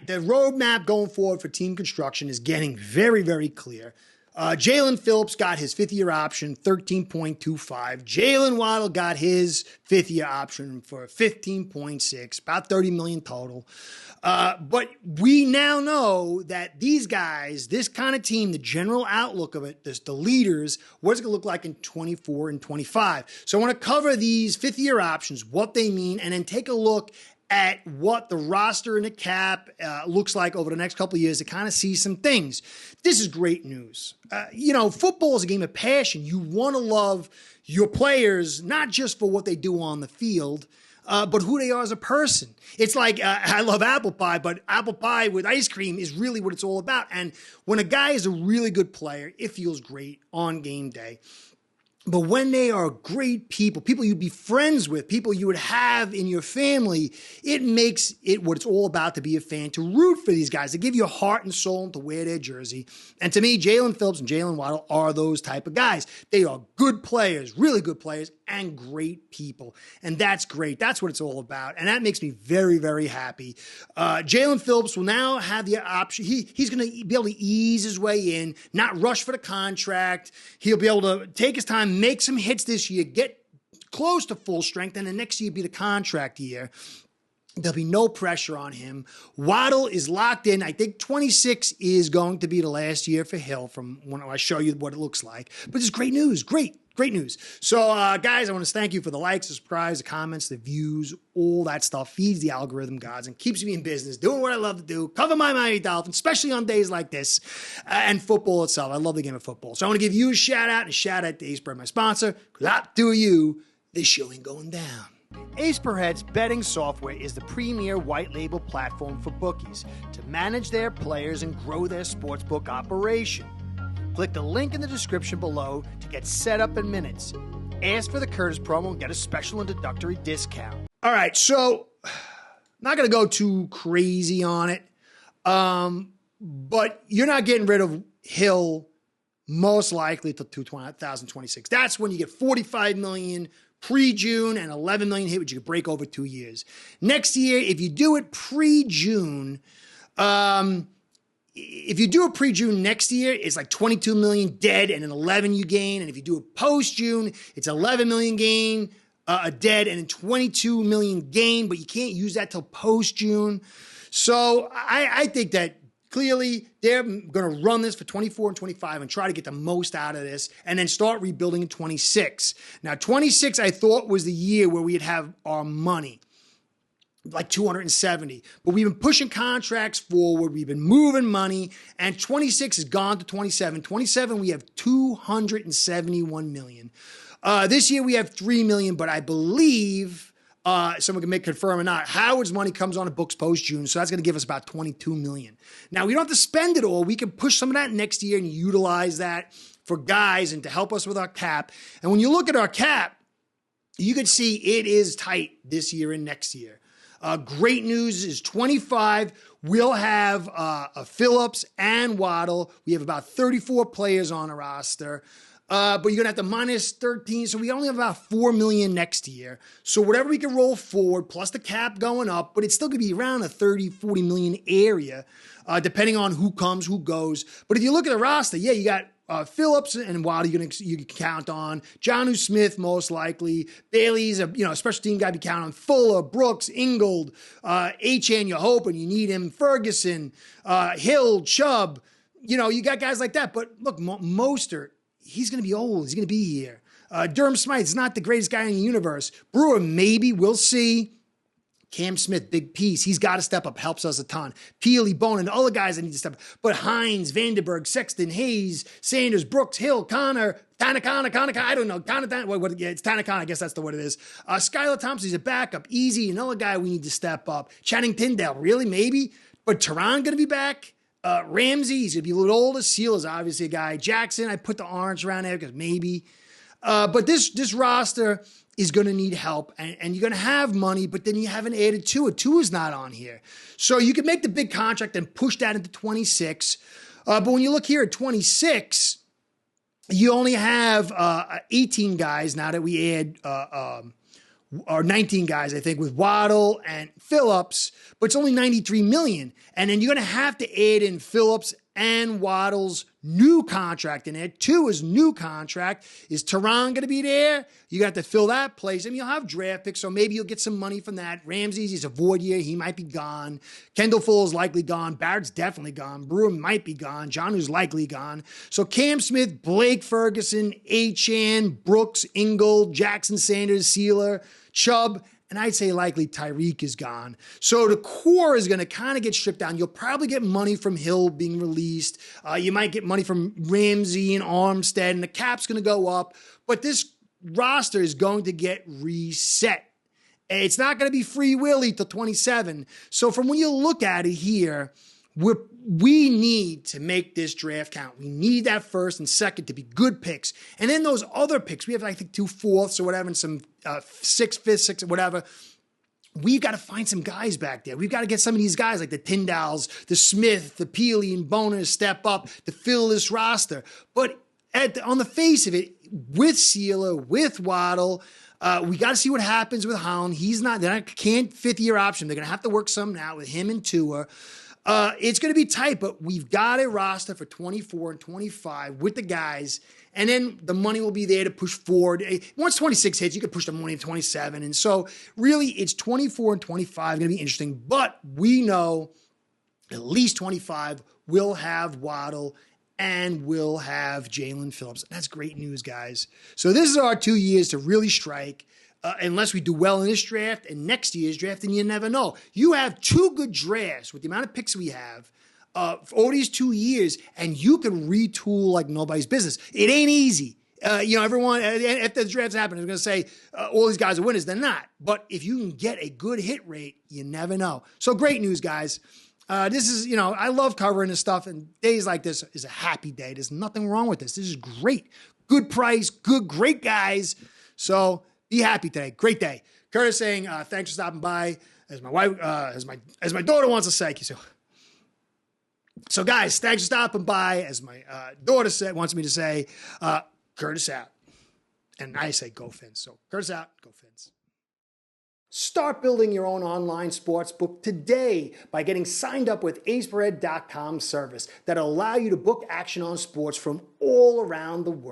the roadmap going forward for team construction is getting very, very clear. Jaylan Phillips got his fifth-year option, 13.25. Jaylan Waddle got his fifth-year option for 15.6, about $30 million total. But we now know that these guys, this kind of team, the general outlook of it, the leaders, what it's going to look like in 24 and 25. So I want to cover these fifth-year options, what they mean, and then take a look at what the roster and the cap looks like over the next couple of years to kind of see some things. This is great news. Football is a game of passion. You want to love your players, not just for what they do on the field, but who they are as a person. It's like, I love apple pie, but apple pie with ice cream is really what it's all about. And when a guy is a really good player, it feels great on game day. But when they are great people you'd be friends with, people you would have in your family, it makes it what it's all about to be a fan, to root for these guys, to give you heart and soul and to wear their jersey. And to me, Jaylan Phillips and Jaylan Waddle are those type of guys. They are good players, really good players, and great people. And that's great. That's what it's all about. And that makes me very, very happy. Jaylan Phillips will now have the option. He's going to be able to ease his way in, not rush for the contract. He'll be able to take his time, make some hits this year, get close to full strength, and the next year be the contract year. There'll be no pressure on him. Waddle is locked in. I think 26 is going to be the last year for Hill from when I show you what it looks like. But it's great news. Great news. So, guys, I want to thank you for the likes, the subscribes, the comments, the views, all that stuff. Feeds the algorithm gods and keeps me in business, doing what I love to do, cover my Miami Dolphins, especially on days like this, and football itself. I love the game of football. So I want to give you a shout out and a shout out to Ace Spread, my sponsor. Without doing you, this show ain't going down. Ace Per Head's betting software is the premier white label platform for bookies to manage their players and grow their sportsbook operation. Click the link in the description below to get set up in minutes. Ask for the Curtis promo and get a special introductory discount. All right, so not going to go too crazy on it, but you're not getting rid of Hill most likely till 2026. That's when you get $45 million pre-June and $11 million hit, which you could break over 2 years. Next year, if you do it pre-June, next year, it's like $22 million dead and then 11 you gain. And if you do it post-June, it's 11 million gain, dead and then 22 million gain, but you can't use that till post-June. So I think that clearly they're going to run this for 24 and 25 and try to get the most out of this and then start rebuilding in 26. Now, 26, I thought was the year where we'd have our money. Like 270, but we've been pushing contracts forward. We've been moving money, and 26 has gone to 27. 27, we have 271 million. This year we have 3 million, but I believe someone can confirm or not. Howard's money comes on the books post June, so that's going to give us about 22 million. Now we don't have to spend it all. We can push some of that next year and utilize that for guys and to help us with our cap. And when you look at our cap, you can see it is tight this year and next year. Great news is 25, we'll have Phillips and Waddle. We have about 34 players on the roster, but you're going to have to minus 13, so we only have about 4 million next year. So whatever we can roll forward, plus the cap going up, but it's still going to be around the 30, 40 million area, depending on who comes, who goes. But if you look at the roster, yeah, you got Phillips and Waddle you can count on. Jonnu Smith, most likely. Bailey's a special team guy to count on. Fuller, Brooks, Ingold, Achane, you're hoping you need him. Ferguson, Hill, Chubb. You got guys like that. But look, Mostert, he's going to be old. He's going to be here. Durham Smythe's not the greatest guy in the universe. Brewer, maybe. We'll see. Cam Smith, big piece. He's got to step up. Helps us a ton. Peely, Bone, and the other guys that need to step up. But Hines, Vandenberg, Sexton, Hayes, Sanders, Brooks, Hill, Connor, Tanakana, I don't know. It's Tanakana. I guess that's what it is. Skylar Thompson, he's a backup. Easy, another guy we need to step up. Channing Tyndale, really? Maybe? But Teron going to be back. Ramsey, he's going to be a little older. Seal is obviously a guy. Jackson, I put the orange around there because maybe. But this roster is going to need help, and you're going to have money, but then you haven't added to it. 2 is not on here. So you can make the big contract and push that into 26. But when you look here at 26, you only have 18 guys now that we add or 19 guys, I think, with Waddle and Phillips, but it's only 93 million. And then you're going to have to add in Phillips and Waddle's new contract in there. Two is new contract. Is Tehran going to be there? You got to fill that place. I mean, you'll have draft picks, so maybe you'll get some money from that. Ramsey's, he's a void year. He might be gone. Kendall Full is likely gone. Barrett's definitely gone. Brewer might be gone. Jonnu's likely gone. So Cam Smith, Blake Ferguson, Achane, Brooks, Ingold, Jackson Sanders, Sealer, Chubb, and I'd say likely Tyreek is gone. So the core is going to kind of get stripped down. You'll probably get money from Hill being released. You might get money from Ramsey and Armstead, and the cap's going to go up. But this roster is going to get reset. It's not going to be Free Willy till 27. So from when you look at it here, we need to make this draft count. We need that first and second to be good picks. And then those other picks, we have, I think, 2 fourths or whatever, and some 6 fifths, 6 or whatever. We've got to find some guys back there. We've got to get some of these guys like the Tyndalls, the Smith, the Peely, and Boner to step up to fill this roster. But on the face of it, with Sealer, with Waddle, we got to see what happens with Holland. Can't fifth-year option. They're going to have to work something out with him and Tua. It's going to be tight, but we've got a roster for 24 and 25 with the guys, and then the money will be there to push forward. Once 26 hits, you can push the money to 27, and so really it's 24 and 25 going to be interesting, but we know at least 25 will have Waddle and we'll have Jaylan Phillips. That's great news, guys. So this is our 2 years to really strike. Unless we do well in this draft and next year's draft, and you never know. You have 2 good drafts with the amount of picks we have over these 2 years, and you can retool like nobody's business. It ain't easy. Everyone, after the drafts happen, is going to say all these guys are winners. They're not. But if you can get a good hit rate, you never know. So great news, guys. This is, I love covering this stuff, and days like this is a happy day. There's nothing wrong with this. This is great. Good price, great guys. So be happy today. Great day. Curtis saying, thanks for stopping by. As my wife, as my daughter wants to say. So guys, thanks for stopping by. As my daughter wants me to say, Curtis out. And I say go Fins. So Curtis out, go Fins. Start building your own online sports book today by getting signed up with aceperhead.com service that'll allow you to book action on sports from all around the world.